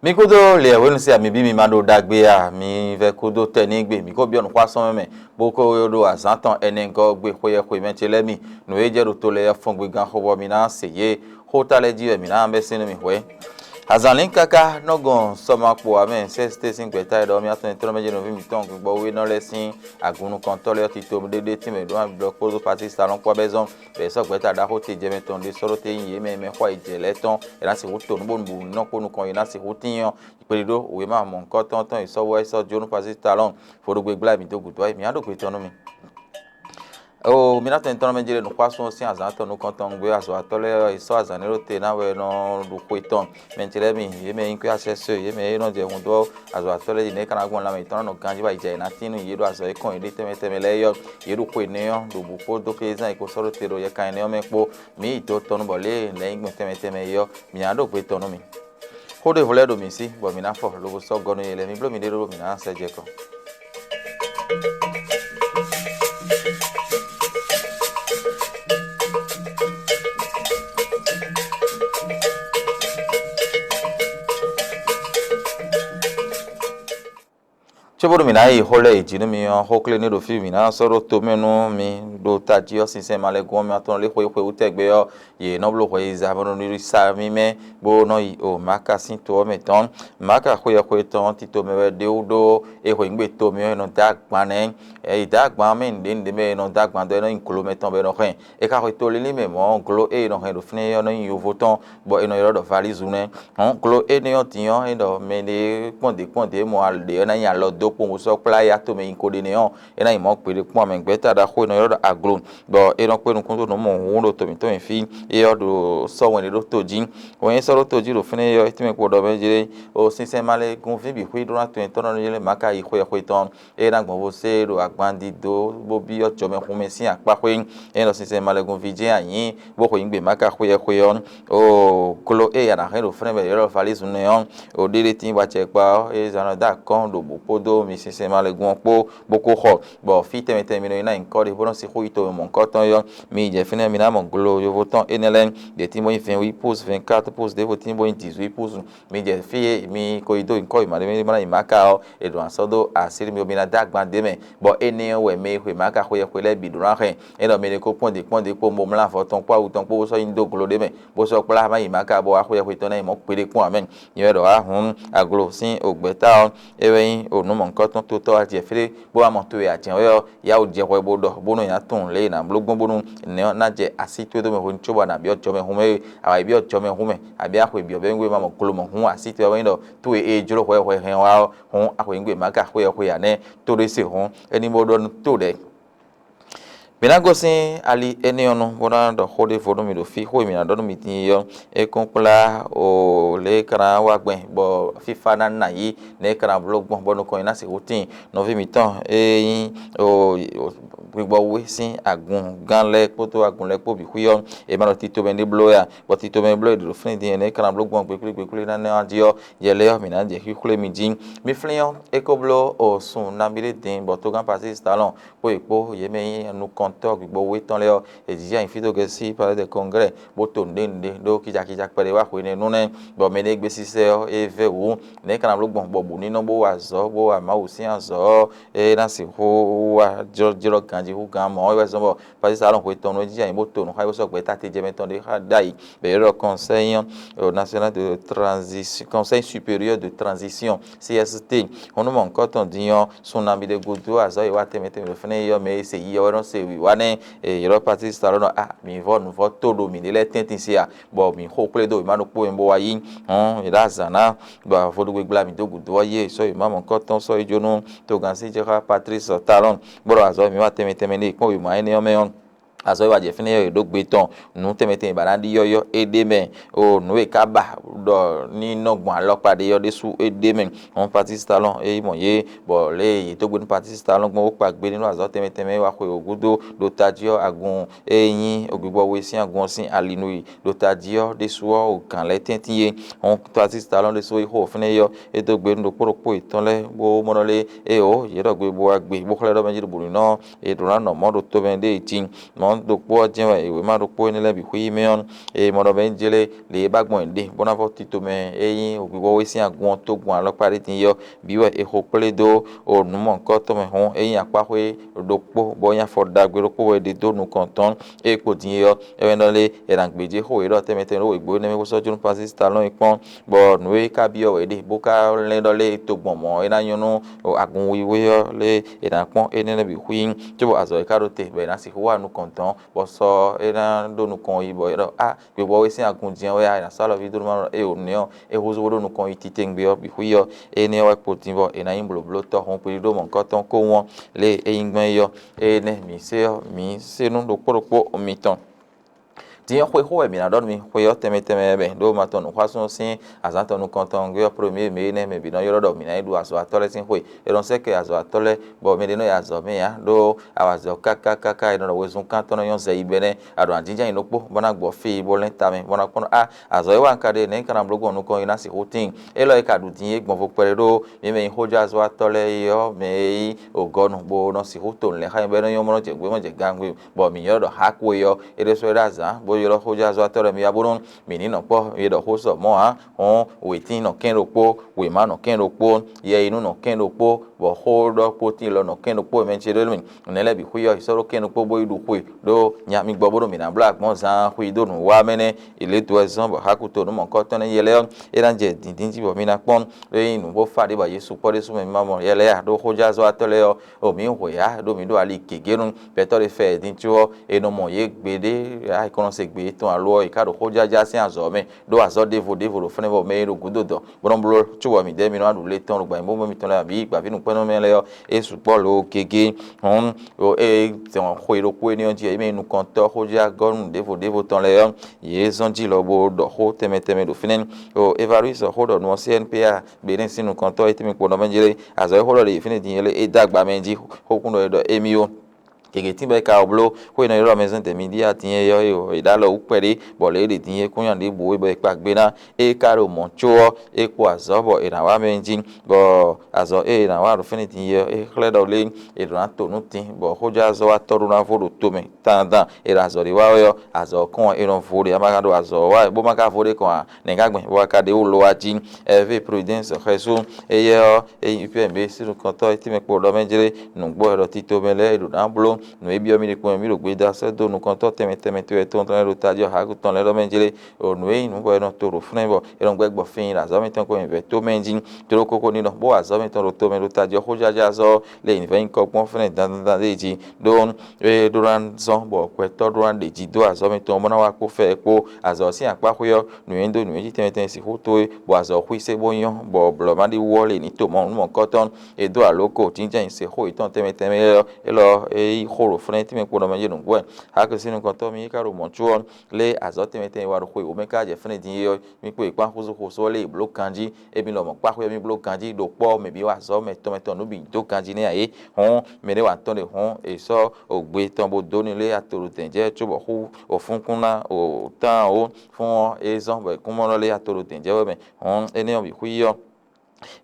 mi kodo le wonu se mi bi mi mando dagbe a mi ve kodo teni gbe mi ko bi onu kwa son me boko do azantan ene ngo gbe koye ko me tele mi no eje ro to le fon gbe gan ho mi na seye ho ta le ji mi na be sinu mi we azalin kaka nogon somapo amen se station gbeta do mi atun tro meje no vi mi ton gbo we no lesin agunu kan to le ti to dede ti me do an block kodo party salon kwa bezon be so gbeta da ho te je me ton de soro te yin me me kwa ijele ton e la si ho to no bo no ko nu kan yin la si ho tiyan ìpèdèdó òwe máa mọ nǹkan tán tán ìsọwọ́ ẹ̀sọ́ jónú pàṣẹ talon forogbe gbla mi tó gùdọ́ mi àdókò ìtọ́nú mi. O mi náà tẹ̀ntọ́nù méjìlél nù kwásùn sí àzàntọ̀ nù kọ́ntàn gbé àzọ̀ àtọ́lẹ̀ ìsọ àzàníró tè náà wẹ̀ nà lùkọ́ ìtọ́n mẹ̀ntìlẹ̀ mi yémẹ̀ yín pé àṣẹṣe yémẹ̀ yín náà jẹun tó àzọ̀ àtọ́lẹ̀ yìí nẹ́ẹ̀kan agbọ̀n lamẹ̀ ìtọ́nù nù gan jíba ìjà ìná tínú yélu àzọ̀ ikọ̀ ìdí tẹ́mẹ́tẹ́mẹ́ lẹ́yọ yélu kó ènìyàn lòbùkó dókè zan ìkó sọ́rọ̀ tèrò yẹ ká ènìyàn mẹ́kpó mi ìtó tọ́nu bọ̀ lé lẹ́yìn gbọ̀n tẹ́mẹ́tẹ́mẹ́ yọ mi àdókò ìtọ́nù mi. Kode vole do mi si bo mi na fo lo so gonu yele mi blo mi de ro mi na se je ko choboro mi na yi hole ijinu mi hokle ni do fi mi na soro to menu mi do taji o sinse male gon mi aton le hwe utegbe yo ye no blo hwe za bono ni sa mi me bo no yi o maka sin to me ton maka hwe ton ti to me de udo e hwe ngbe to mi no dagban e dagban me nde me no dagban do no inkulo me ton be no hwen e ka hwe to le me mo glo e no hwen do fne yo no yin voton bo e no yo do valise une on glo e ne yo tiyan e do me de ponde mo al de na yan lo do pon so playa to me inkode ne on e na imo pere pon me gbeta da ho no yo aglo bo e no pe nu kun to no mo hun do to mi to mi fi e yo do so won do to jin won yin so do to ji ro fune yo ti me ko do be jire o sinse male gun fi bi hui do na to no yele maka yi hwe ton e na gbon bo se ro agbandi do bo bi ojo me hun me sin apa hwe e no sinse male gun fi je ayin bo ko yin gbe maka hwe on o kolo e ya na he ro fune be yo valise ne on o dele tin wa che pa e zana da kon do bo podo mi sinse male gun po boko ho bo fi teme mi no ina inkore bo no si hu ito mo nkoton yo mi je fine mi na mo glo yo voton enelen de tin mo 28 pouces 24 pouces de votin bo 18 pouces mi je fi mi ko ido inko imare mi na imaka o e do ansodo asiri mi o mi na dagban de me bo ene we me hwe maka hwe le biduran he e do mi ne ko ponde po mo mla voton pa uton po so indo glo de me bo so pla ma imaka bo hwe to na mo pere pon amen yo do a hun aglo sin ogbeta o ewe o no mo nkoton to to ati efere bo a mo to ya chen yo ya o je hwe bo do bo no ya tun le na blogbon bo no ne na je asito do me ho nchoba na bi o jo me hu me awa bi o jo me hu me abi ahwe bi o be ngwe ma mo kolo mo hu asito we ndo to e juro hwe hen wa hu ahwe ngwe ma ka hwe ya ne to re se hu eni mo do to de Binagosin ali enionu bona do hode fodo mi do fi ho mi na do mi tin yo e konpla o le kran wa gben bo fifa na yi ne kran blogbon bo no ko ina se hotin no vi mi tan yin o gbogbo we sin agun gan le poto agun le po bi huyo e ma no tito ben de bloya bo tito ben bloya do fin din ne kran blogbon gbekule na ne adio je le mi na je hule mi jin mi flion e ko blo o sun na mi le din bo to gan passer talon po epo ye me nu kontok gbogbo we tan le o ejija infito ge si palais de congrès bo to ndende do kija pere wa hwe ne nu ne bo me ne gbe sise o e ve wo ne kran blogbon bo bu ni no bo wa zo bo wa ma wo si an zo e na si ho wa jiro kanji hu gan mo we so bo passer talon hwe ton no ejija mo to no ha so gbe ta te je me ton de ha dai be ro conseil national de transition conseil supérieur de transition CST onu mo nkan ton diyan sunami de godo azo e wa temete me fene yo me se yi yo no se wi wa ne e ro party star no mi vo nu vo todo mi le tentin si a bo mi ho ple do ma no po mbo wa yi e da zana ba vo do gbla mi do godo ye so e ma mo nkan ton so e jonu to gan si je ka Patrice Talon boro azo mi wa temete me ni po wi ma ene yo me on aso wa je fini yo do gbe ton nu temete barandi yo edeme o nu e kaba do ni nogbon alopade yo de su edeme on party talon e mo ye bo le to gbe party talon gbon o pa gbe ninu aso temete me wa ko ogudo do tajio agun eyin ogbigbo we sin agun sin alinu do tajio de su o kan le tentie on party talon de su e ho fini yo e to gbe ndo poropo itan le bo mo le e o ye do gbe bo agbe bo kle do menji do buru no e do na no mo do to ben de tin ton do po jewe e we ma do po ni le bi hui meon e mo do ben jele le bagbon de bona fo tito me eyin ogbo we si agun to gun alo pari tin yo bi we e ho ple do o nu mo nko to me hon eyin apa hwe do po boyan fo dagbe ro po we de do nu konton e ko din yo e we no le e ran gbeje ho e ro temete ro igbo ne me ko so jun pasis talon ipon bo nu e ka bi o we de bo ka le do le to gbon mo e na yunu agun wiwe yo le e na pon e ne bi hui to azo e karote be na si ho wa nu konton bo so e na do nu kon ibo e ro gbe bo we si agun jian we na sala vi do ma e o ne o e ho zo do nu kon itite ngbe yo bi hui yo e ne wa po tin bo e na yin blo to hon pe do mo nkan ton ko won le e yin gban yo e ne mi se nu do po mi ton dia hwe ho e mi na do mi hwe yo teme be do ma ton kwa so sin azan ton konton ge premier me ne me bi no yo do mi na du aso atole sin hwe e don se ke aso atole bo mi de no ya zo me ya do awazo kaka e no we zun kan ton yo ze ibene ado anjinja inokpo bona gbo fi bo len ta me bona kono azo e wa nkade ne kana blogo nu ko ina si hotin e lo e ka du din e gbon fo pere do mi me hoja aso atole yo me ogonu bo no si hoton le ha be no yo mo je gbe mo je gangwe bo mi yo do hakwo yo e de so raza bo yo hoja zo atore mi aburun mi ni no po ye do hoso mo on we tin no ken ro po we ma no ken ro po ye inu no ken ro po bo ho do po tin lo no ken ro po men chere mi ne le bi hu yo isoro ken ro po bo idu hu do nya mi gbo bodo mi na black mo zan hu do no wa mene ile to ezon bo hakuto no mo ko ton ye le e dan je din ti bo mi na pon le inu bo fa de ba yesu po de su mi ma mo ye le do hoja zo atole o mi ho ya do mi do ali kegerun beto de fe din ti o e no mo ye gbede ai kono se gbe ton alo ikaro hoja ja sin azo me do azo devo ro fune bo me ro gudodo bromblo chuwa mi de mi no adu le ton gba mo mi ton la bi gba bi nu peno me le yo e su polo kege on o e te on ho ro ko ni on je me nu kon to hoja gon devo ton le yo ye zon ji lo bo do ho teme do finen o evaluis ho do no CNPA be ni sinu kon to e temi po no menjire azo ho lo le finen din le e dagba menji ho kun do emi o kege timbe ka oblo ko ina ro mezen te media tin yo yo idalo upere bo le de tin ko yan de bo be pa gbe na e karo moncho e ko azobo ina wa menjin bo azo e na wa ro finiti yo e kledo le e ran to nu tin bo hoja azo wa toru na foro to me tandan e azo ri wa yo azo kon e ron fori amaka do azo wa bo maka fori kon ne ka gbe wa ka de o lo ajin eve prudence reso e yo e ipmb siru kon to ti me po do menjire nu gbo ro tito mele e do na blo no ebi omi ko mi ro gbe da se do nu kan to teme to e ton ton ro ta jo ha ku ton le ro menjire o nu e nu bo no to ro fun bo e ro gbe gbo fin la zo mi ton ko inve to menjin to ro koko ni no bo azo mi ton ro to me ro ta jo ho ja ja zo le inve in ko pon fun dan de ji don e duran zo bo pe to duran de ji do azo mi ton mo na wa ko fe po azo si apa ko yo nu e ndo nu e ji teme si ho to bo azo hu se bo yan bo blo ma di wo le ni to mo ko ton e do aloko tin jan se ho iton teme e lo e horo frente me por ma yenu gwen ha ko sinu ko to mi ka ro mo chuon le azote me ten wa ro ko o me ka je frente din yo mi pe pa ko so le block kanji e bi lo mo pa ko mi block kanji do po me bi wa zo me to no bi do kanji ni aye hon me re wa ton de hon e so ogbe ton bo do ni le atoro tenje chubo hu o fun kunna o tan o fun e zon be kun mo le atoro tenje we me hon eni o bi hu yo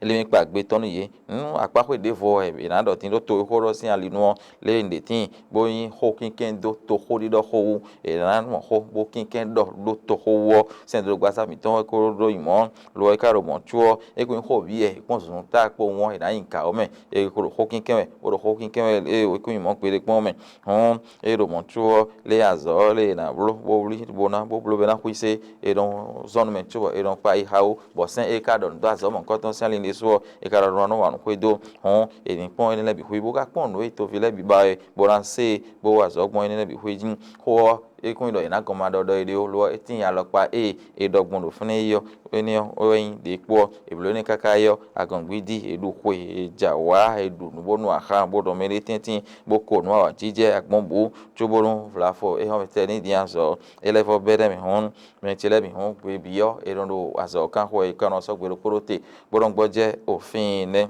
ele mi pa gbe tonu ye apako de vo e na do tin do to ho ro sin alinu le nde tin bo yin ho kinken do to ho di do ho e na mo ho bo kinken do to ho wo sen do gba sa mi ton ko ro imo lo e ka ro mo chuo e ko ho bi e pon sun ta po won e na yin ka o me e ko ho kinken we o ho kinken we e ko imo pe de pon me hon e ro mo chuo le azo le na bo li bo na bo blo be na kuise e don zone me chuo e don pa i hawo bo sen e ka don do azo mo ko ton ali ni so e kara ro no wa no kwedo hon e ni pon ni le bi hu bo ka pon no e to fi le bi ba e bo ran se bo wa zo gbon ni le bi hu jin ho e kun do ina ko ma do do ide o lo e tin ya lo pa e dogbon do fun e yo eni o yin de po e blo ni kaka yo agangbidi e du hu e ja wa e du no bo no aha bo do me le tin bo ko no wa jije agbon bo choborun flafo e ho me te ni dia so e le fo bere mi hon me chele mi hon pe bi yo e ron do azo kan ho e kan so gbero porote bo gbo je òfin ne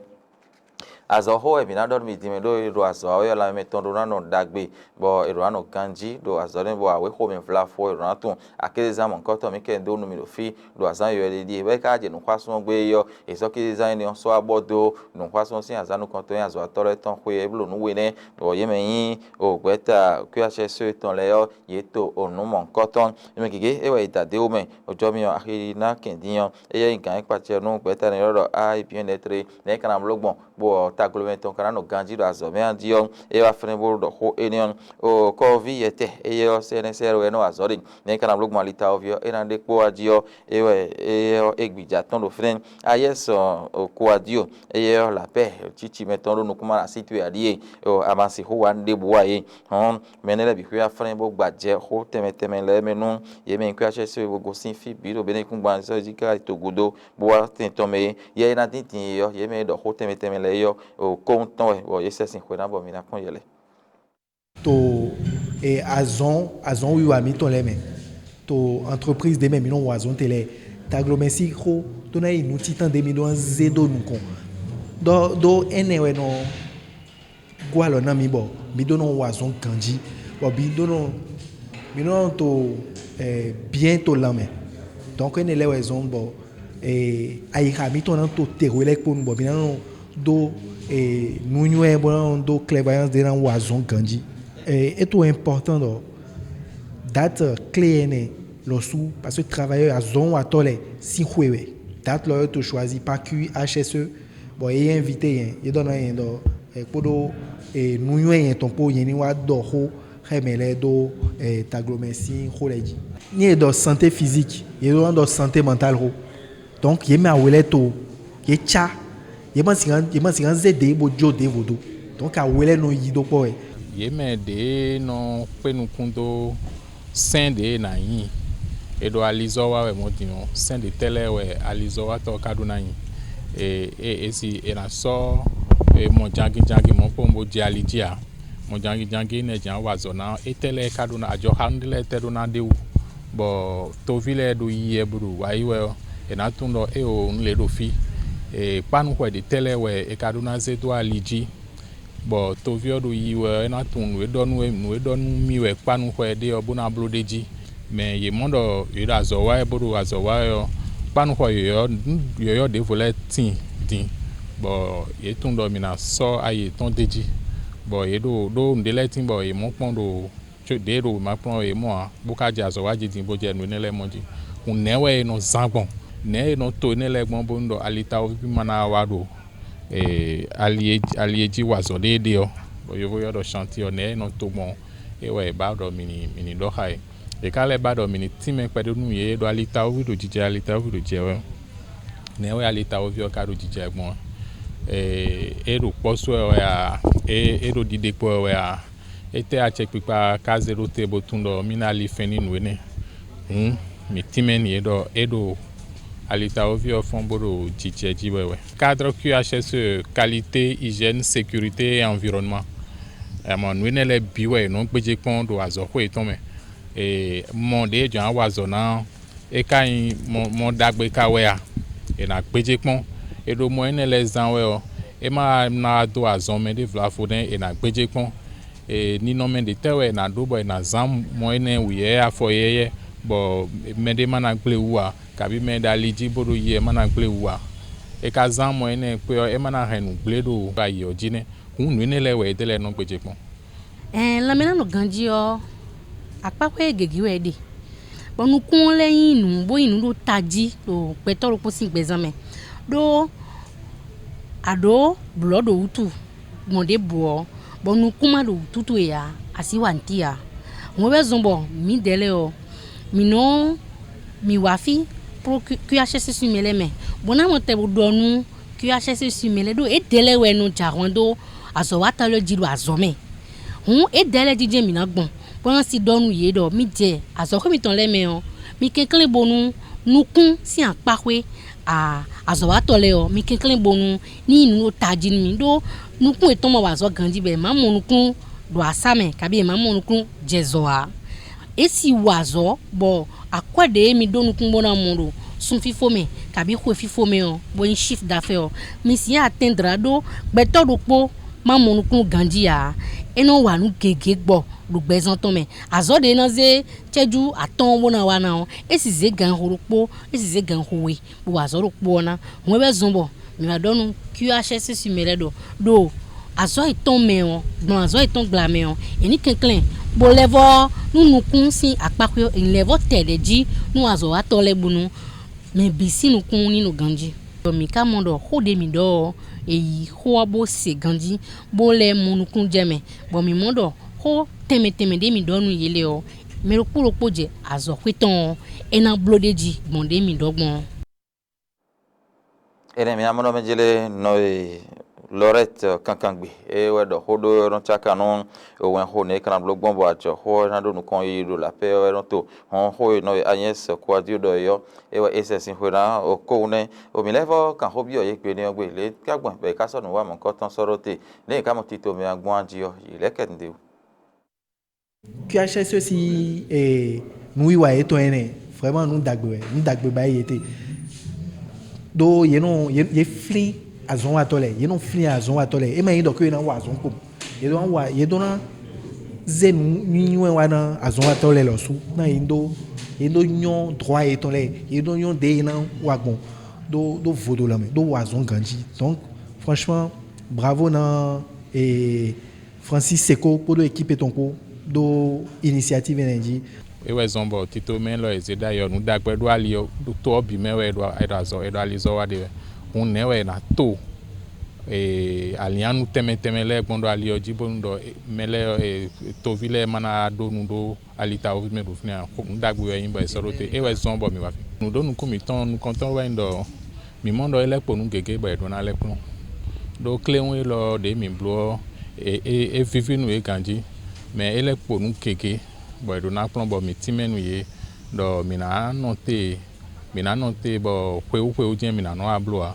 azo ho e mina do mi dime do ro azo o la me ton do na no dagbe bo ero ano ganji do azo ne bo awe ho me fla fo ero na tun akele za mon ko to mi ke do nu mi lo fi do azan yo le di e ka je nu kwa so gbe yo e so ki za ni so abodo nu kwa so sin azanu kan to yan azo atore ton ko e blo nu we ne o ye me yin o gbeta QHS ton le yo ye to onu mon ko ton me gige e we ita de o me ojo mi akiri na kendiyan e ye nkan ipache nu gbeta ni ro ai bien etre ne kana blogbon bo ta glometon kana no ganji do azo me andio e wa fene bo do ho enion o ko vi yete e yo CNSR we no azori ne kana blogbon alita ovio e na de po adio e we e egbija ton do fren ayeso o ko adio e yo la paix chichi meton no kuma situ adie o amansi ho wan de bo aye hon menele bi kwa fren bo gbaje ho teme le menu ye me kwa chese bo go sin fi bi do bene kun gban so jika togodo bo wa tin to me ye na tin yo ye me do ho teme le yo o konton o ye se sin kwena bo mi na kon yele to e azon wi wa mi ton le men to entreprise de men mi non wazon tele taglomesi ko to na inu titan de mi don zedo nu kon do ene we no gwalo na mi bo mi do non wazon kanji bo bi do non mi non to bientôt la men donc ene le wazon bo aika mi ton to terwele ko bo bi non do nous avons do clairvoyance de nan wazon kanji et tout important do date clé ne lo sou parce que travailleur a zon wa tole si khwewe date lo to choisi pas QHSE bon y invité y donne rien do podo nous yen ton po yen wa do ho remele do taglomesi kholeji ni do santé physique y do santé mentale ho donc y ma wele to y cha ye man singan zede bo jode vodo donc a wele no yido po ye me de no penu kundo sende na yin edo alizo wa we modino sende tele we alizo wa to kaduna yin esi na so mo jangi mo pombo di alijia mo jangi ne jan wazo na etele kaduna ajo handle teduna de bo to vile do yi buru wa iwe na tundo o nle do fi panu kwa de tele we kaduna zedo aliji bo to viodo yiwe na tun we donu mi we panu kwa de obuna blodeji me ye mondo ira zowa e bodo azowa yo panu kwa yo de voletin din bo ye tun do mi na so aye ton deji bo ye do ndeletin bo ye mo pondo de do ma pon ye mo buka ja azowa ji din bo je nu nele moji un newe no zangbon ne no to ne le gbon bondo alita o bi mana wado alieji wazo de o yo do chantier ne no to mon e we ba do mini do hai e kale ba do mini time pe do nu ye do alita o do jije alita o do jewe ne we alita o vi o ka do jije gbon e do poso ya e do dide po ya ete a check pipa ka 0 tebo tundo mina li feni nu ne mi time ni edo alita ovio fonboro jije wewe cadre QHS qualité hygiène sécurité et environnement mon winele biwe non peje pon do azoko eton me mon de jan wazona e kan mon dagbe kawea e na peje pon e do mo enele zanwe o e ma na do azon me de vlafoden e na peje pon e ni no me de tewe na do boy na zam mo ene wiye afoyeye bo mede mana ple uwa kabi mede aliji bodo ye mana ple uwa e ka zan mo ene pe e mana henu ple do ba ye ojine kun nu ne le we de le no peje pon la mena no ganji o apakwe gegi we de bonu kun leyin nu bo inu do taji do petoro po sin gbezame do ado blodo utu monde bo bonu kuma do tutu ya asiwantia mo be zombo mi dele o mino mi wafi pro QHS sumele me bona mo te donu QHS sumele do e dele we no jarwando aso wata lo jiru azome e dele dije mi na gbon bona si donu ye do mi je aso ko mi ton le me o mi kenkle bonu nukun si anpawe aso wata le o mi kenkle bonu ni inu taji mi do nukun e ton mo wazo ganji be ma mo nukun do asame kabi ma mo nukun jezoa esi wazo bo akwade mi donu kun bona mundo sun fifo me kabi ko fifo me o bo in chiffre d'affaires mi si atteindra do beto do po ma monukun ganji ya eno wa nu gege gbo do gbezan ton me azo de na ze cheju aton wo na wa na o esize gan horupo esize gan howe bo azo ro po na won be zombo mi va donu QHS si mere do azo iton me o don azo iton gla me o eni kenklen bo levo nunu kun si apakwe en levo tedeji nu azo wa tole bunu me bisi nu kun ni no ganji mi ka mondo ho de mi do eyi ho bo se ganji bo le munu kun jeme bo mi mondo ho teme de mi do nu yele o me ro puro poje azo kweton ena blodeji bonde mi dogbon ene mi amono mejele no Lorette kankangbe e wedo hodo ron chaka non o wen ho ne kan blogbon bo ajo ho na do nu kon yi do la pe o ron to ho no Agnes Kwadio do yo e we ss ho na o ko ne o mi levo kan ho bi o ye pe ni ogbe le kagbon be ka so nu wa mo ko tan sorote le ka mo tito mi agbon aji o ile kende QHS si nous y voyons tout vraiment nous dagbe ba yete do ye flin azon atole ye no flin azon atole e ma yin do ko na wa azon ko ye do na zenu nywe wa na azon atole lo su na yin do nyon droit etole ye do nyon de na wa bon do vodo la me do wa azon ganji donc franchement bravo na Francis Seko pour l'équipe tonko do initiative energy ewe zombo tito men lo ezeda yo nu dagbe do ali yo to obi mewe do edazo alizo wa de un newe na to alianu temele gbondo ali yo jibo ndo mele to vile mana do nu do alita o me do fina nu dagbe yo yimbo esorote ewe zombo mi wa fi nu do nu kumi ton nu konton we ndo mi mondo elepo nu gege ba do na lepo do kleon lo de mi blo vivi nu e ganji mais ele po nu keke bo do na plombo mi timenu ye do mina note bo kwe je mina no abloa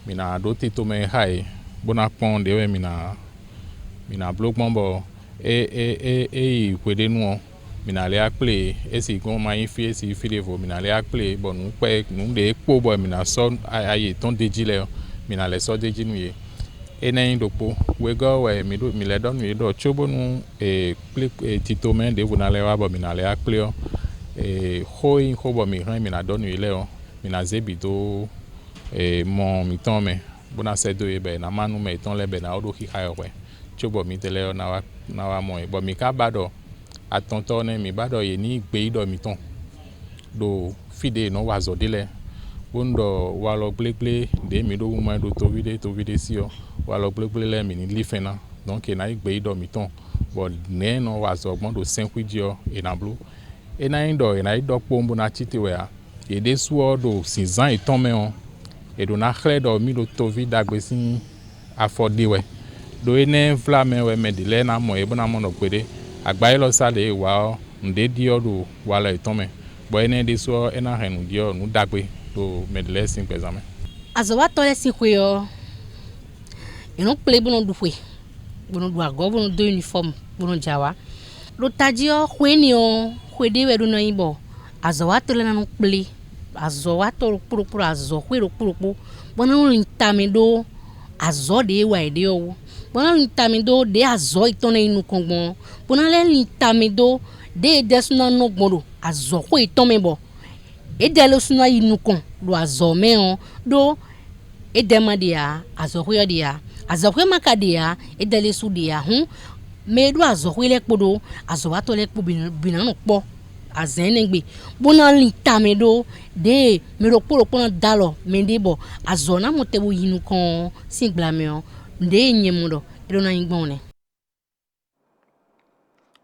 mina do ti to me hai bona pon de we mina blog bombo kwede nu mina le akple esi gon ma infi esi filevo mina le akple bo nu pe nu de po bo mina so aye ton deji le mina le so deji nu ye enen dopo we go we mi le don we do chobonu tito men de vuna le wa bo mi na le akpleo hoi ho bo mi ran mi na don we le o mi na zebi do mon mi ton me bona se do e be na manu me ton le be na odo ki ha we chobo mi tele na wa mo e bo mi ka bado atonto ne mi bado ye ni gbe do mi ton do fide no wa zo dele bondo walo glegle de mi do mo do to vide si o walo glegle le mi ni lifena donc na igbe do mi ton bo ne no wa zo gbon do 5 dio e na blu e na ido pombo na chiti we a e de suo do 6 ans e ton me on e do na khre do mi do to vide agbesin afode we do ene vla me we me de le na mo e bona mo no pede agba lo sa de wa nde dio do wala e ton me bo ene de suo ena henu dio nu dagbe to medle sin examen azowa tole sin kwe yo eno play bono du kwe bono du ago bono do uniform bono jawa lo tajio kwe ni o kwe de we do na yibo azowa tole na no play azowa to puro azo kwe ro puro bono lintame do azo de wa de o bono lintame do de azo itone inu kongbon bono le lintame do de desuna no gbodo azo kwe itome bo edelo suna yinukon do azome on do edema dia azohwe dia azohwe makadia edele su dia me do azohwe le podo azowato le po binanu po azenegbe bona litame do de me ro poro pona dalo mendebo azona motebu yinukon singlame on de nyemudo edo na ngbone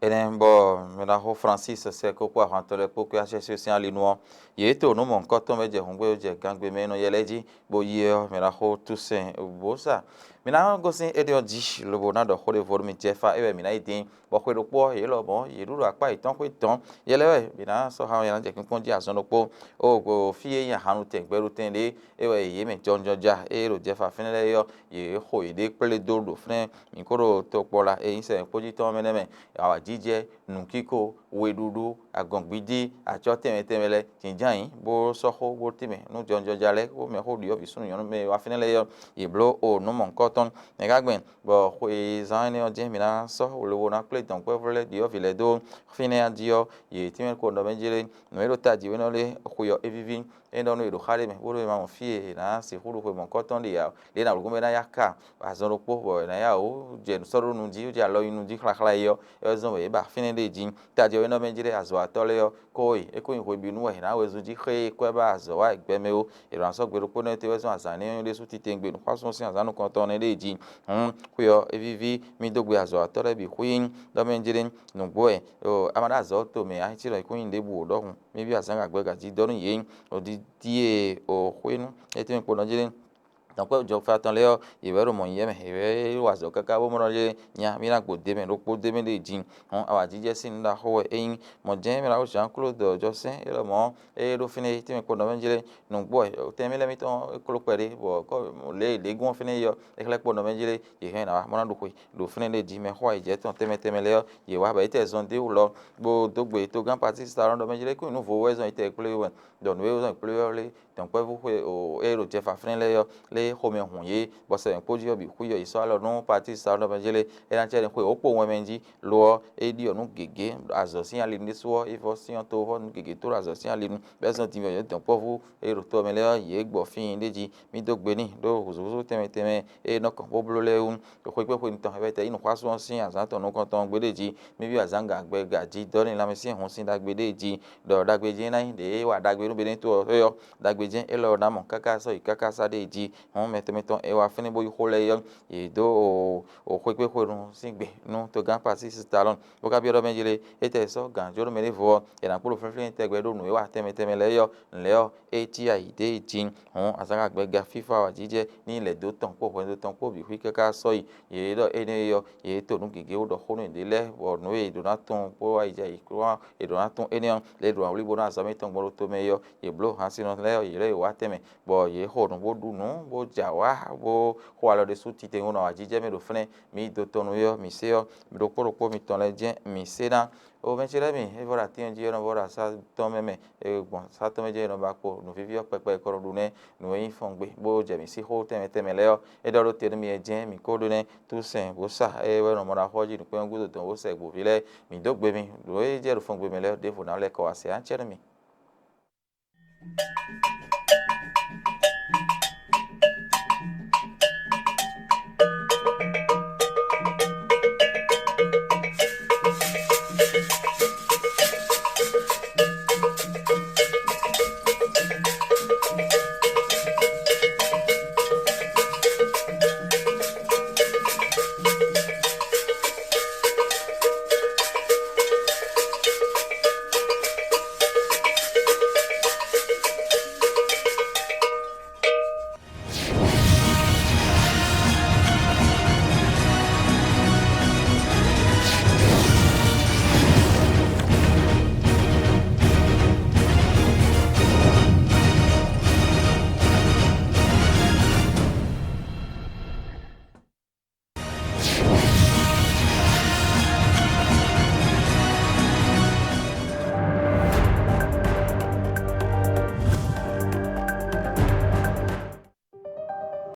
enen bo mena ho Francis Seko kwa hantole po kwa chesu si ali no ye to no mon ko to meje hungwe je gangbe me no yeleji bo ye mena ho tusen bosa mena go sin edio ji lobo na do ho de volume jefa ewe mena idin bo ko po ye lo bo ye ruru apa iton ko iton yelewe mena so ha yana je kin ponji asono po o go fie yan hanu te gberu ten le ewe ye me jonjoja e ro jefa finele yo ye ho ide pele do fren mi koro to pola e inse poji to meneme awa jíjẹ nùkíkò wedudu agbọ̀ngbídí àjọ tẹ̀mẹ̀tẹ̀mẹ̀lẹ̀ tìjà jan bo soho bo time no jonjo jale o me ho dio bisu no me wa fine le yo ye blo o no mon koton me ga gben bo we zan ne o je mi na so o lo na play ton ko vole dio vile do fine a dio ye time ko ndo menjele no ero ta di we no le ko yo evivi e ndo no ero khale me bo lo ma mo fie na se hu lo ko mon koton de ya le na lo na ya ka azon ro po bo na ya o je so ro nu ji o ja lo inu ji khla khla yo e zo we ba fine de ji ta di we no menjele azo atole yo koi e ko ko bi nu e na we zo ji khe ko ba azo wa egbe me o ero so gbe ro po na te we zo azani le su ti te ngbe nu kwa so si azanu koton ne de ji ko yo evivi mi dogbe azo atole bi queen do menjele nu boy o amada azo to me a ti ro ko inde bu do hun mi bi azanga gbe ga ji do nu ye o di die o queen e te mi po no jele donc jo fa tan le yo ìwé mo ye me ìwé wa zo kaka bo mo le nya mi na gbo de me ro po de me le jin awa jije sin da ho e mo je me la o Jean Claude jo sen e lo mo e ro fine ti me ko no menjele no gbo o te mi le mi ton e ko pere bo ko le gun fine yo e kle po no menjele ye he na mo na do ko do fine le ji me ho e je ton te me le yo ye wa ba ite zon de o lo bo do gbe to gan parti sta ron do menjele ko no vo we zon ite ple we don we zon ple le donc vous o e ro je fa fine le yo le home hunye bo se po ji obi ku yo iso alo no party sa no benjele e na chere ko opo won menji lo e di onu gege azo si ali ni so e fo si on to ho nu gege to azo si ali nu be so ti mi yo ton po fu e ro to me le ye gbo fin deji mi do gbe ni do huzuzu teme e no kan bo blo le un ko pe ko ni ton e be te inu kwa so si azan to no kan ton gbe deji mi bi azanga gbe gaji do ni la mi si hun si da gbe deji do da gbe je na de wa da gbe nu be ni to yo da gbe je e lo na mo kaka so ikaka sa deji meton e wa fini bo hole yo e do o kwekwe kwenu singbe no to gan pasi stalon bo ka bi ro menjele e te so gan joro me le vo e na polo fefle te gbe do nu e wa teme le yo e ti ai de jin asaka gbe ga fifa wa jije ni le do ton po bi wi kaka so yi e do e ne yo e to nu gege o do honu de le o nu e do na ton po ai je ikro e do na ton e ne le do awli bo na so meton gbo to me yo e blo han sino le yo e wa teme bo ye ho nu bo du nu bo ja wa bo ho alo de su ti te ngono ajije me do fne mi do tonu yo mi se yo mi do poro mi ton le je mi se na o me chere mi e vora ti nji no vora sa to me e bon sa to me je no ba ko no vivi pepe ko ro ne no yin fon gbe bo je mi si ho teme le yo e do ro te mi e je mi ko do ne tu sen bo sa e we no mo na ho ji no pe ngu do ton o se gbo vi le mi do gbe mi do e je ro fon gbe mi le de fo na le ko ase an chere mi